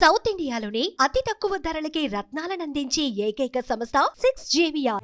South ఇండియాలోని అతి తక్కువ ధరలకి రత్నాలను అందించే ఏకైక సంస్థ 6JVR.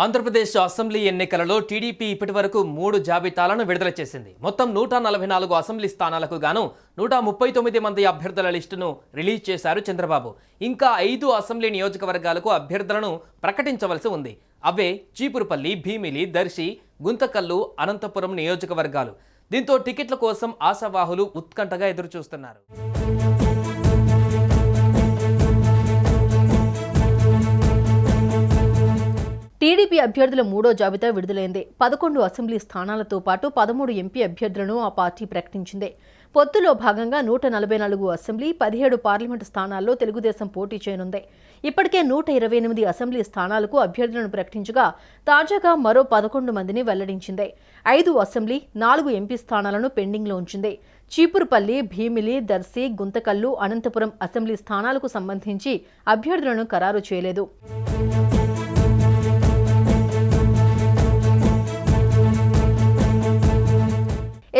ఆంధ్రప్రదేశ్ అసెంబ్లీ ఎన్నికలలో టీడీపీ ఇప్పటివరకు 3 జాబితాలను విడుదల చేసింది. మొత్తం 144 అసెంబ్లీ స్థానాలకు గాను 139 మంది అభ్యర్థుల లిస్టును రిలీజ్ చేశారు చంద్రబాబు. ఇంకా 5 అసెంబ్లీ నియోజకవర్గాలకు అభ్యర్థులను ప్రకటించవలసి ఉంది. అవే చీపురుపల్లి, భీమిలి, దర్శి, గుంతకల్లు, అనంతపురం నియోజకవర్గాలు. దీంతో టికెట్ల కోసం ఆశావాహులు ఉత్కంఠగా ఎదురుచూస్తున్నారు. టీడీపీ అభ్యర్థుల 3వ జాబితా విడుదలైంది. 11 అసెంబ్లీ స్థానాలతో పాటు 13 ఎంపీ అభ్యర్థులను ఆ పార్టీ ప్రకటించింది. పొత్తులో భాగంగా 144 అసెంబ్లీ, 17 పార్లమెంటు స్థానాల్లో తెలుగుదేశం పోటీ చేయనుంది. ఇప్పటికే 128 అసెంబ్లీ స్థానాలకు అభ్యర్థులను ప్రకటించగా తాజాగా మరో 11 మందిని వెల్లడించింది. 5 అసెంబ్లీ, 4 ఎంపీ స్థానాలను పెండింగ్లో ఉంచింది. చీపురుపల్లి, భీమిలి, దర్శి, గుంతకల్లు, అనంతపురం అసెంబ్లీ స్థానాలకు సంబంధించి అభ్యర్థులను ఖరారు చేయలేదు.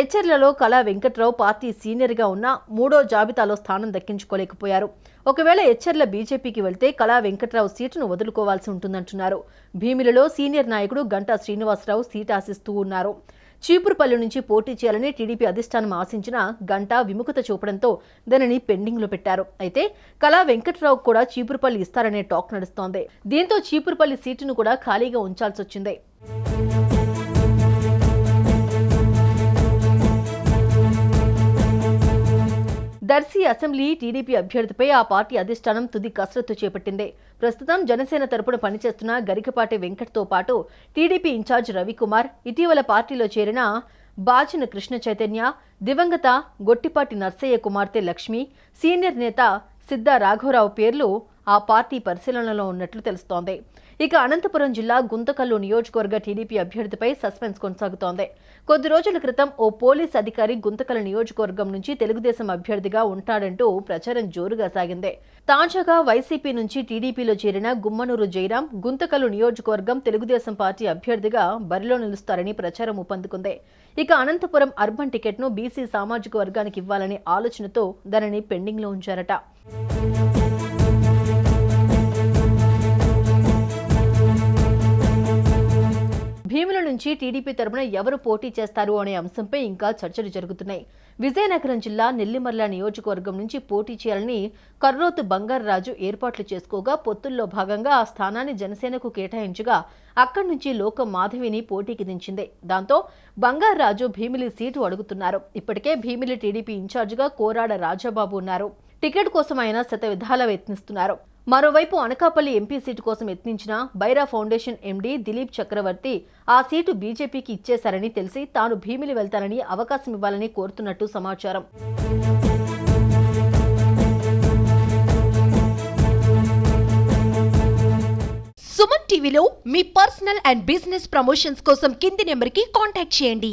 ఎచ్చెర్లలో కళా వెంకట్రావు పార్టీ సీనియర్గా ఉన్న 3వ జాబితాలో స్థానం దక్కించుకోలేకపోయారు. ఒకవేళ ఎచ్చెర్ల బీజేపీకి వెళ్తే కళా వెంకట్రావు సీటును వదులుకోవాల్సి ఉంటుందంటున్నారు. భీమిలిలో సీనియర్ నాయకుడు గంటా శ్రీనివాసరావు సీటు ఆశిస్తూ ఉన్నారు. చీపురుపల్లి నుంచి పోటీ చేయాలని టీడీపీ అధిష్టానం ఆశించిన గంటా విముఖత చూపడంతో దానిని పెండింగ్లో పెట్టారు. అయితే కళా వెంకట్రావు కూడా చీపురుపల్లి ఇస్తారనే టాక్ నడుస్తోంది. దీంతో చీపురుపల్లి సీటును కూడా ఖాళీగా ఉంచాల్సి వచ్చింది. దర్శి అసెంబ్లీ టీడీపీ అభ్యర్థిపై ఆ పార్టీ అధిష్టానం తుది కసరత్తు చేపట్టింది. ప్రస్తుతం జనసేన తరపున పనిచేస్తున్న గరికపాటి వెంకట్తో పాటు టీడీపీ ఇన్ఛార్జ్ రవికుమార్, ఇటీవల పార్టీలో చేరిన బాచిన కృష్ణ చైతన్య, దివంగత గొట్టిపాటి నర్సయ్య కుమార్తె లక్ష్మి, సీనియర్ నేత సిద్ధా రాఘవరావు పేర్లు ఆ పార్టీ పరిశీలనలో ఉన్నట్లు తెలుస్తోంది. ఇక అనంతపురం జిల్లా గుంతకల్లు నియోజకవర్గ టీడీపీ అభ్యర్థిపై సస్పెన్స్ కొనసాగుతోంది. కొద్ది రోజుల క్రితం ఓ పోలీస్ అధికారి గుంతకల్లు నియోజకవర్గం నుంచి తెలుగుదేశం అభ్యర్థిగా ఉంటాడంటూ ప్రచారం జోరుగా సాగింది. తాజాగా వైసీపీ నుంచి టీడీపీలో చేరిన గుమ్మనూరు జయరాం గుంతకల్లు నియోజకవర్గం తెలుగుదేశం పార్టీ అభ్యర్థిగా బరిలో నిలుస్తారని ప్రచారం ఊపందుకుంది. ఇక అనంతపురం అర్బన్ టికెట్ను బీసీ సామాజిక వర్గానికి ఇవ్వాలనే ఆలోచనతో దానిని పెండింగ్లో ఉంచారట. భీముల నుంచి టీడీపీ తరపున ఎవరు పోటీ చేస్తారు అనే అంశంపై ఇంకా చర్చలు జరుగుతున్నాయి. విజయనగరం జిల్లా నెల్లిమర్ల నియోజకవర్గం నుంచి పోటీ చేయాలని కర్రోతు బంగారరాజు ఏర్పాట్లు చేసుకోగా పొత్తుల్లో భాగంగా ఆ స్థానాన్ని జనసేనకు కేటాయించగా అక్కడి నుంచి లోకం మాధవిని పోటీకి దించింది. దాంతో బంగారరాజు భీమిలి సీటు అడుగుతున్నారు. ఇప్పటికే భీమిలి టీడీపీ ఇన్ఛార్జిగా కోరాడ రాజాబాబు ఉన్నారు. టికెట్ కోసం ఆయన శతవిధాలా యత్నిస్తున్నారు. మరోవైపు అనకాపల్లి ఎంపీ సీటు కోసం యత్నించిన బైరా ఫౌండేషన్ ఎండీ దిలీప్ చక్రవర్తి ఆ సీటు బీజేపీకి ఇచ్చేశారని తెలిసి తాను భీమిలి వెళ్తానని అవకాశం ఇవ్వాలని కోరుతున్నట్టు సమాచారం. సుమన్ టీవీలో మీ పర్సనల్ అండ్ బిజినెస్ ప్రమోషన్స్ కోసం కింది నెంబర్కి కాంటాక్ట్ చేయండి.